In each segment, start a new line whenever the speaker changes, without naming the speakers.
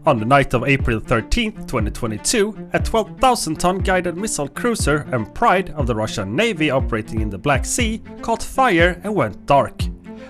On the night of April 13, 2022, a 12,000-ton guided missile cruiser and pride of the Russian Navy operating in the Black Sea caught fire and went dark.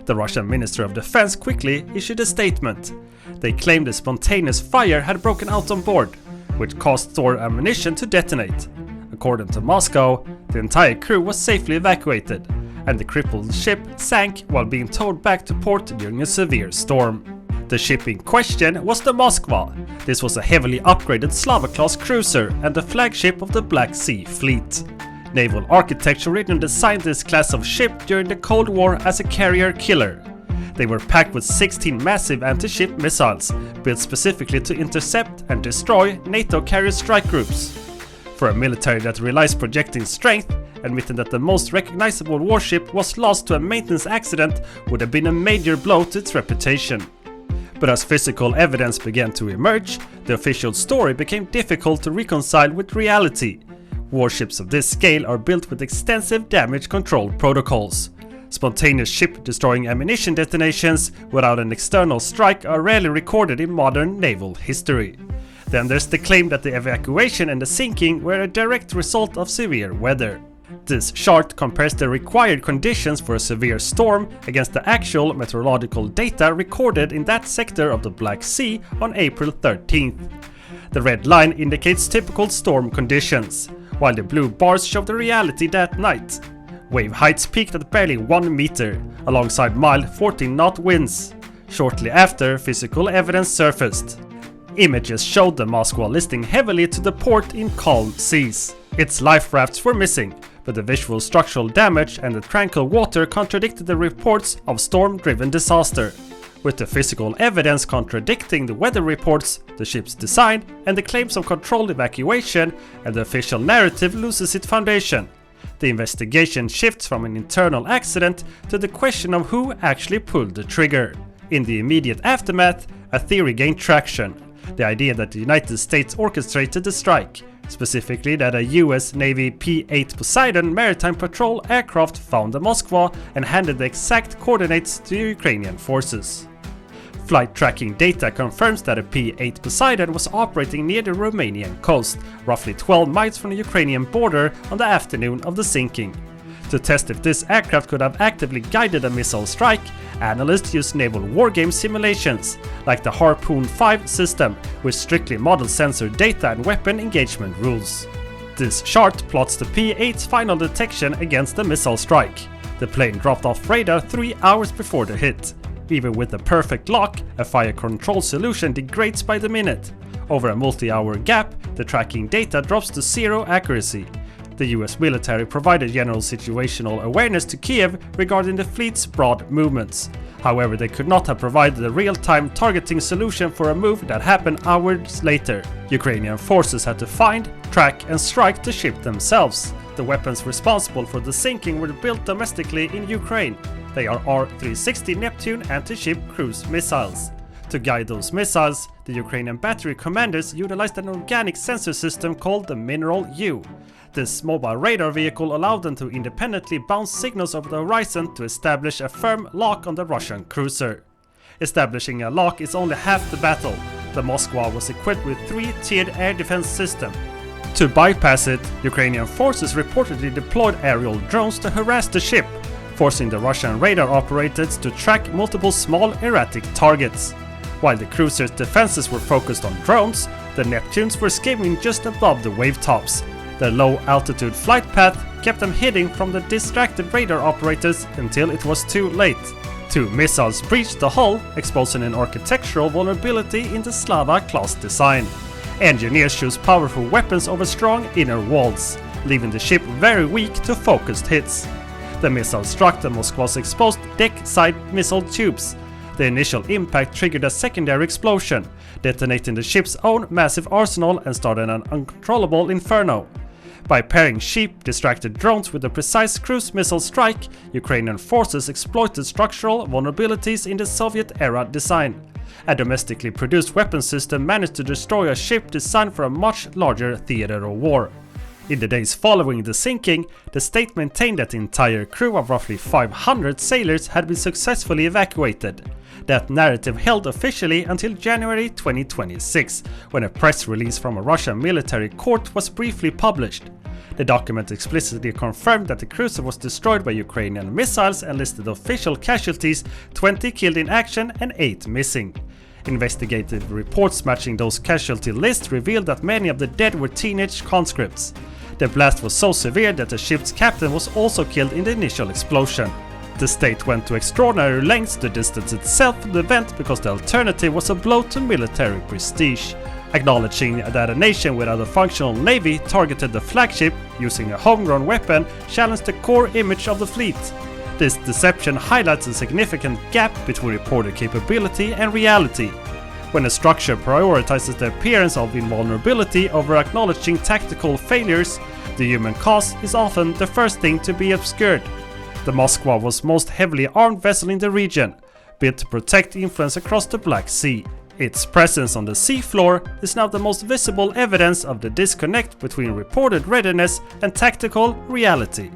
The Russian Ministry of Defense quickly issued a statement. They claimed a spontaneous fire had broken out on board, which caused stored ammunition to detonate. According to Moscow, the entire crew was safely evacuated, and the crippled ship sank while being towed back to port during a severe storm. The ship in question was the Moskva. This was a heavily upgraded Slava-class cruiser and the flagship of the Black Sea Fleet. Naval architecture originally designed this class of ship during the Cold War as a carrier killer. They were packed with 16 massive anti-ship missiles, built specifically to intercept and destroy NATO carrier strike groups. For a military that relies projecting strength, admitting that the most recognizable warship was lost to a maintenance accident would have been a major blow to its reputation. But as physical evidence began to emerge, the official story became difficult to reconcile with reality. Warships of this scale are built with extensive damage control protocols. Spontaneous ship-destroying ammunition detonations without an external strike are rarely recorded in modern naval history. Then there's the claim that the evacuation and the sinking were a direct result of severe weather. This chart compares the required conditions for a severe storm against the actual meteorological data recorded in that sector of the Black Sea on April 13th. The red line indicates typical storm conditions, while the blue bars show the reality that night. Wave heights peaked at barely 1 meter, alongside mild 14-knot winds. Shortly after, physical evidence surfaced. Images showed the Moskva listing heavily to the port in calm seas. Its life rafts were missing, but the visual structural damage and the tranquil water contradicted the reports of storm-driven disaster. With the physical evidence contradicting the weather reports, the ship's design, and the claims of controlled evacuation, and the official narrative loses its foundation. The investigation shifts from an internal accident to the question of who actually pulled the trigger. In the immediate aftermath, a theory gained traction. The idea that the United States orchestrated the strike, specifically that a US Navy P-8 Poseidon maritime patrol aircraft found the Moskva and handed the exact coordinates to Ukrainian forces. Flight tracking data confirms that a P-8 Poseidon was operating near the Romanian coast, roughly 12 miles from the Ukrainian border on the afternoon of the sinking. To test if this aircraft could have actively guided a missile strike, analysts used naval wargame simulations, like the Harpoon 5 system, which strictly models sensor data and weapon engagement rules. This chart plots the P-8's final detection against the missile strike. The plane dropped off radar 3 hours before the hit. Even with a perfect lock, a fire control solution degrades by the minute. Over a multi-hour gap, the tracking data drops to zero accuracy. The US military provided general situational awareness to Kiev regarding the fleet's broad movements. However, they could not have provided a real-time targeting solution for a move that happened hours later. Ukrainian forces had to find, track and strike the ship themselves. The weapons responsible for the sinking were built domestically in Ukraine. They are R-360 Neptune anti-ship cruise missiles. To guide those missiles, the Ukrainian battery commanders utilized an organic sensor system called the Mineral U. This mobile radar vehicle allowed them to independently bounce signals over the horizon to establish a firm lock on the Russian cruiser. Establishing a lock is only half the battle. The Moskva was equipped with 3-tiered air defense system. To bypass it, Ukrainian forces reportedly deployed aerial drones to harass the ship, forcing the Russian radar operators to track multiple small erratic targets. While the cruiser's defenses were focused on drones, the Neptunes were skimming just above the wave tops. Their low-altitude flight path kept them hidden from the distracted radar operators until it was too late. 2 missiles breached the hull, exposing an architectural vulnerability in the Slava-class design. Engineers chose powerful weapons over strong inner walls, leaving the ship very weak to focused hits. The missile struck the Moskva's exposed deck side missile tubes. The initial impact triggered a secondary explosion, detonating the ship's own massive arsenal and started an uncontrollable inferno. By pairing cheap, distracted drones with a precise cruise missile strike, Ukrainian forces exploited structural vulnerabilities in the Soviet-era design. A domestically produced weapon system managed to destroy a ship designed for a much larger theater of war. In the days following the sinking, the state maintained that the entire crew of roughly 500 sailors had been successfully evacuated. That narrative held officially until January 2026, when a press release from a Russian military court was briefly published. The document explicitly confirmed that the cruiser was destroyed by Ukrainian missiles and listed official casualties: 20 killed in action and 8 missing. Investigative reports matching those casualty lists revealed that many of the dead were teenage conscripts. The blast was so severe that the ship's captain was also killed in the initial explosion. The state went to extraordinary lengths to distance itself from the event because the alternative was a blow to military prestige. Acknowledging that a nation without a functional navy targeted the flagship using a homegrown weapon challenged the core image of the fleet. This deception highlights a significant gap between reported capability and reality. When a structure prioritizes the appearance of invulnerability over acknowledging tactical failures, the human cost is often the first thing to be obscured. The Moskva was the most heavily armed vessel in the region, built to protect influence across the Black Sea. Its presence on the seafloor is now the most visible evidence of the disconnect between reported readiness and tactical reality.